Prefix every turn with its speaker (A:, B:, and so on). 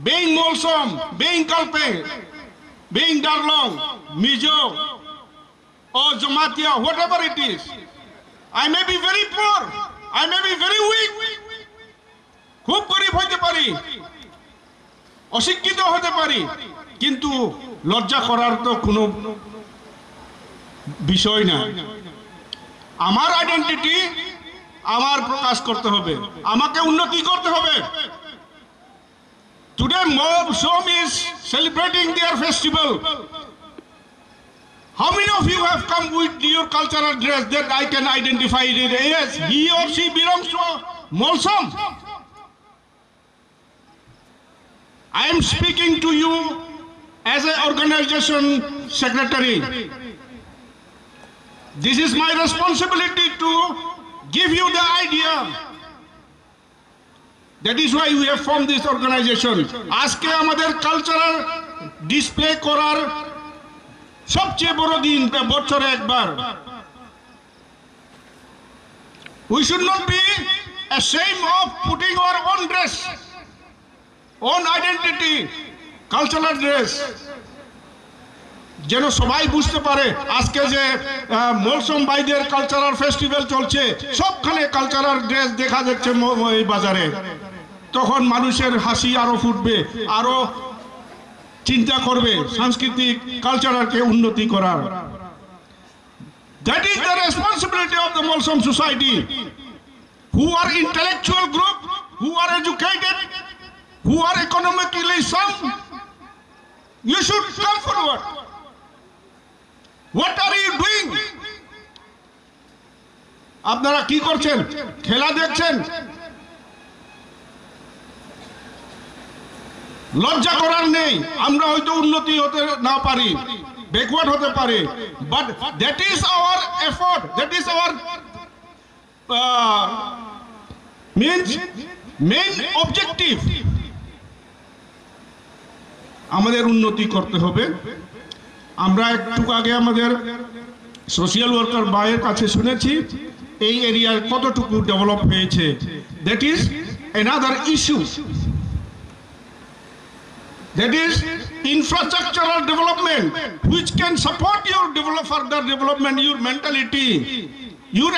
A: being Molsom, being Kalpe, being Darlong, Mijo, or Jamatia, whatever it is. I may be very poor, I may be very weak, খুব গরিব হতে পারি, অশিক্ষিত হতে পারি, কিন্তু লজ্জা করার তো কোনো বিষয় না। আমার আইডেন্টিটি আমার প্রকাশ করতে হবে, আমাকে উন্নতি করতে হবে। Today Molsom is celebrating their festival. How many of you have come with your cultural dress that I can identify it? Yes, he or she belongs to Molsom. I am speaking to you as an organization secretary. This is my responsibility to give you the idea. That is why we have formed this organization. আজকে আমাদের cultural display করার সবচেয়ে বড় দিন, বছরে একবার। We should not be ashamed of putting our own dress, own identity, cultural dress. যেন সবাই বুঝতে পারে আজকে যে মলসম ভাইদের কালচারাল ফেস্টিভ্যাল চলছে, সবখানে কালচারাল ড্রেস দেখা যাচ্ছে এই বাজারে। তখন মানুষের হাসি আরো ফুটবে, আরো চিন্তা করবে সাংস্কৃতিক কালচারকে উন্নতি করার। That is the responsibility of the Molsom society, who are intellectual group, who are educated, who are economically sound. You should come forward. What are you doing? আপনারা কি করছেন? খেলা দেখছেন? লজ্জা করার নেই। আমরা হয়তো উন্নতি হতে না পারি, ব্যাকওয়ার্ড হতে পারি, but that is our effort, that is our main objective. আমাদের উন্নতি করতে হবে। আমরা একটু আগে আমাদের সোশ্যাল ওয়ার্কার ভাইয়ের কাছে শুনেছি এই এরিয়ার কতটুকু ডেভেলপ হয়েছে। That is another issue, that is infrastructural development which can support your further development, your mentality, your